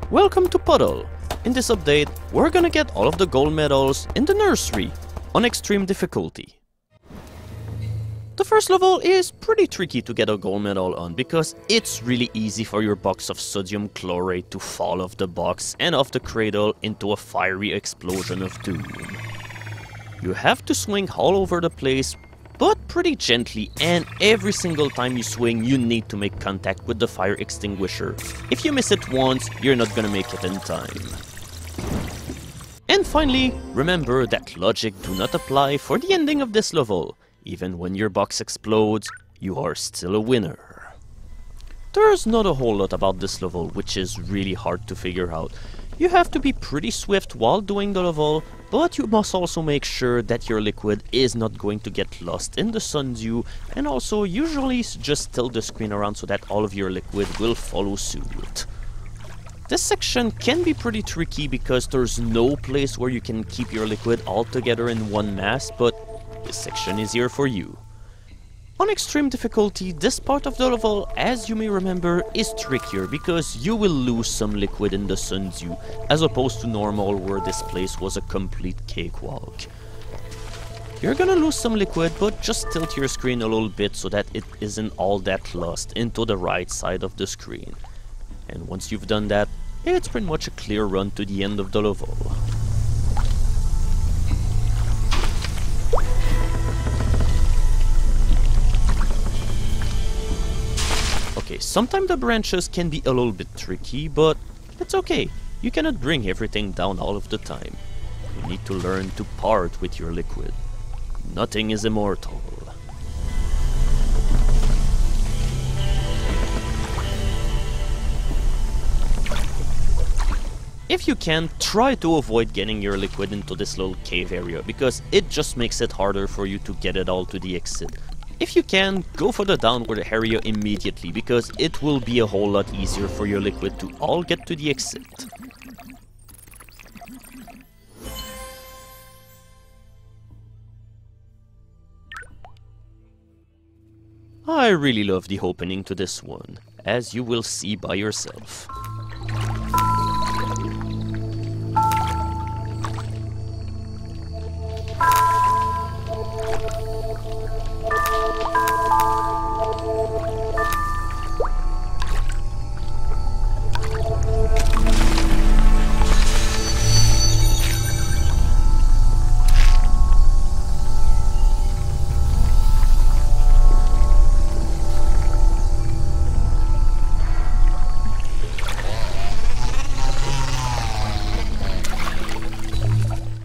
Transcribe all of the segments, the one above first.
Welcome to Puddle. In this update, we're gonna get all of the gold medals in the Nursery on extreme difficulty. The first level is pretty tricky to get a gold medal on because it's really easy for your box of sodium chlorate to fall off the box and off the cradle into a fiery explosion of doom. You have to swing all over the place, but pretty gently, and every single time you swing you need to make contact with the fire extinguisher. If you miss it once, you're not gonna make it in time. And finally, remember that logic do not apply for the ending of this level. Even when your box explodes, you are still a winner. There's not a whole lot about this level which is really hard to figure out. You have to be pretty swift while doing the level, but you must also make sure that your liquid is not going to get lost in the sun dew, and also usually just tilt the screen around so that all of your liquid will follow suit. This section can be pretty tricky because there's no place where you can keep your liquid all together in one mass, but this section is here for you. On extreme difficulty, this part of the level, as you may remember, is trickier because you will lose some liquid in the sun dew, as opposed to normal where this place was a complete cakewalk. You're gonna lose some liquid, but just tilt your screen a little bit so that it isn't all that lost into the right side of the screen. And once you've done that, it's pretty much a clear run to the end of the level. Okay, sometimes the branches can be a little bit tricky, but it's okay. You cannot bring everything down all of the time. You need to learn to part with your liquid. Nothing is immortal. If you can, try to avoid getting your liquid into this little cave area, because it just makes it harder for you to get it all to the exit. If you can, go for the downward area immediately, because it will be a whole lot easier for your liquid to all get to the exit. I really love the opening to this one, as you will see by yourself.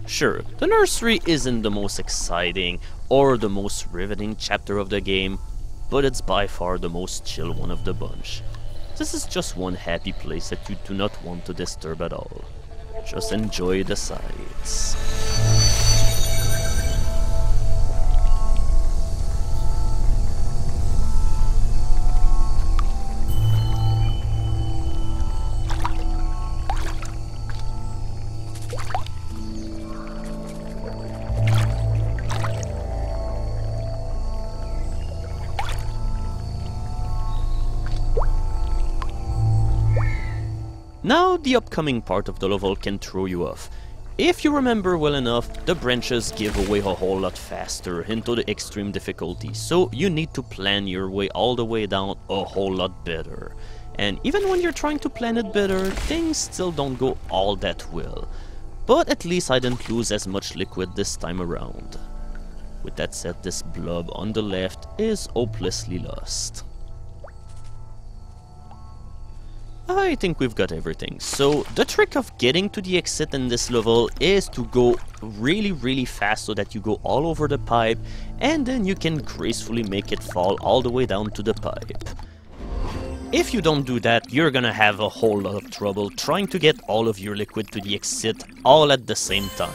Sure, the Nursery isn't the most exciting or the most riveting chapter of the game, but it's by far the most chill one of the bunch. This is just one happy place that you do not want to disturb at all. Just enjoy the sights. Now the upcoming part of the level can throw you off. If you remember well enough, the branches give away a whole lot faster into the extreme difficulty, so you need to plan your way all the way down a whole lot better. And even when you're trying to plan it better, things still don't go all that well. But at least I didn't lose as much liquid this time around. With that said, this blob on the left is hopelessly lost. I think we've got everything. So the trick of getting to the exit in this level is to go really fast so that you go all over the pipe, and then you can gracefully make it fall all the way down to the pipe. If you don't do that, you're gonna have a whole lot of trouble trying to get all of your liquid to the exit all at the same time.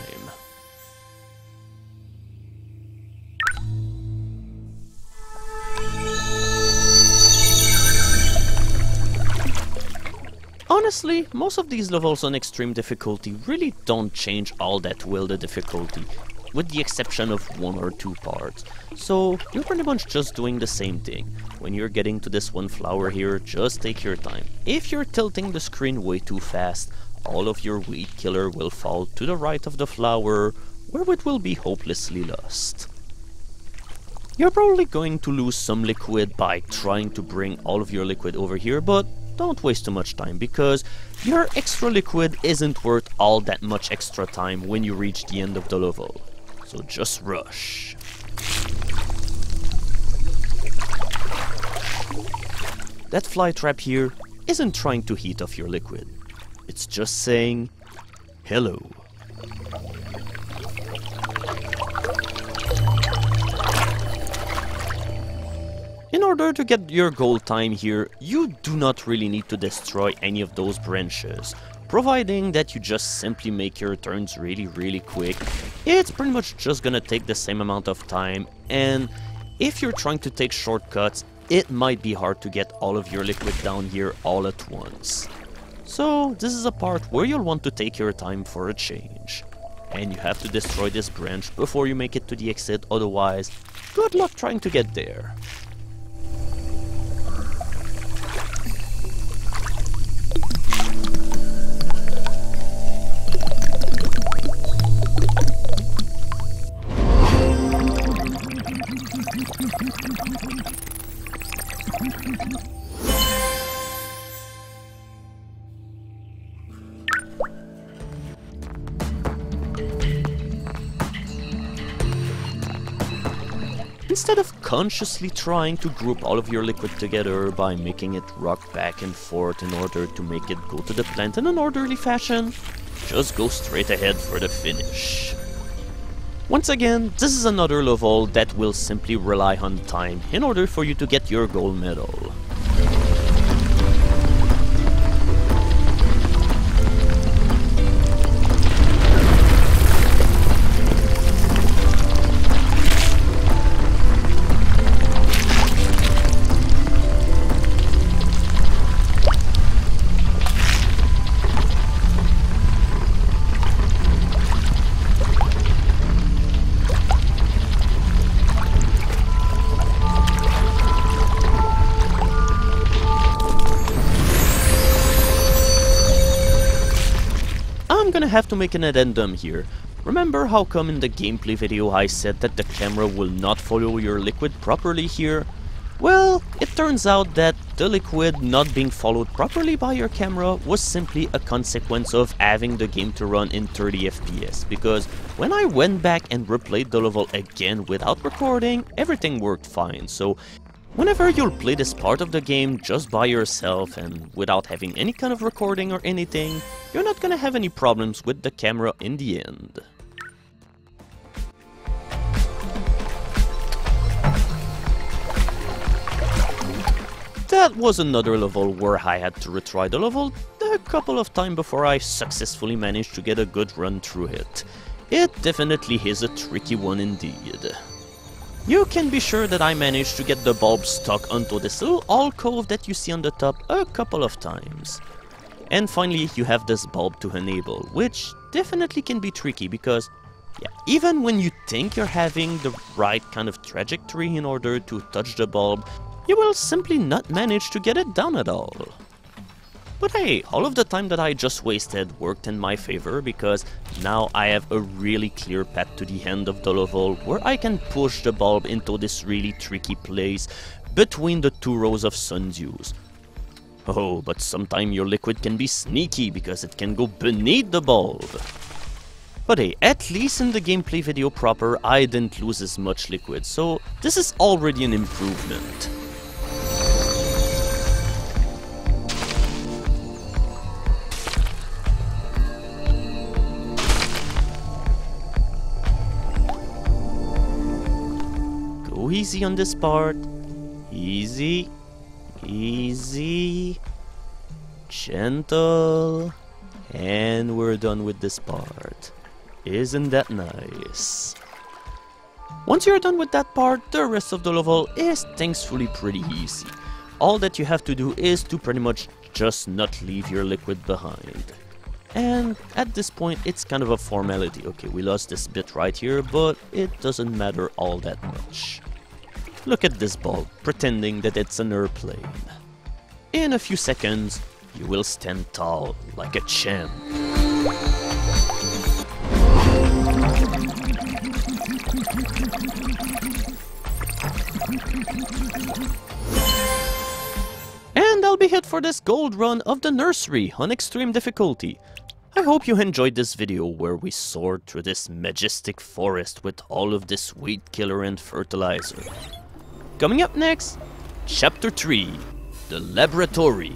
Honestly, most of these levels on extreme difficulty really don't change all that well the difficulty. with the exception of 1 or 2 parts. So you're pretty much just doing the same thing. When you're getting to this one flower here, just take your time. If you're tilting the screen way too fast, all of your weed killer will fall to the right of the flower, where it will be hopelessly lost. You're probably going to lose some liquid by trying to bring all of your liquid over here, but don't waste too much time, because your extra liquid isn't worth all that much extra time when you reach the end of the level. So just rush. That fly trap here isn't trying to heat off your liquid. It's just saying hello. In order to get your goal time here, you do not really need to destroy any of those branches. Providing that you just simply make your turns really quick, it's pretty much just gonna take the same amount of time, and if you're trying to take shortcuts, it might be hard to get all of your liquid down here all at once. So this is a part where you'll want to take your time for a change. And you have to destroy this branch before you make it to the exit, otherwise, good luck trying to get there. Instead of consciously trying to group all of your liquid together by making it rock back and forth in order to make it go to the plant in an orderly fashion, just go straight ahead for the finish. Once again, this is another level that will simply rely on time in order for you to get your gold medal. I'm gonna have to make an addendum here. Remember how come in the gameplay video I said that the camera will not follow your liquid properly here? Well, it turns out that the liquid not being followed properly by your camera was simply a consequence of having the game to run in 30 FPS, because when I went back and replayed the level again without recording, everything worked fine. So whenever you'll play this part of the game just by yourself and without having any kind of recording or anything, you're not gonna have any problems with the camera in the end. That was another level where I had to retry the level a couple of times before I successfully managed to get a good run through it. It definitely is a tricky one indeed. You can be sure that I managed to get the bulb stuck onto this little alcove that you see on the top a couple of times. And finally you have this bulb to enable, which definitely can be tricky because, yeah, even when you think you're having the right kind of trajectory in order to touch the bulb, you will simply not manage to get it down at all. But hey, all of the time that I just wasted worked in my favor, because now I have a really clear path to the end of the level where I can push the bulb into this really tricky place between the two rows of sundews. Oh, but sometimes your liquid can be sneaky because it can go beneath the bulb. But hey, at least in the gameplay video proper I didn't lose as much liquid, so this is already an improvement. Go easy on this part. Easy. Easy. Gentle. And we're done with this part. Isn't that nice? Once you're done with that part, the rest of the level is thankfully pretty easy. All that you have to do is to pretty much just not leave your liquid behind. And at this point, it's kind of a formality. Okay, we lost this bit right here, but it doesn't matter all that much. Look at this bulb, pretending that it's an airplane. In a few seconds, you will stand tall like a champ. And that'll be it for this gold run of the nursery on extreme difficulty. I hope you enjoyed this video where we soared through this majestic forest with all of this weed killer and fertilizer. Coming up next, Chapter 3, The Laboratory.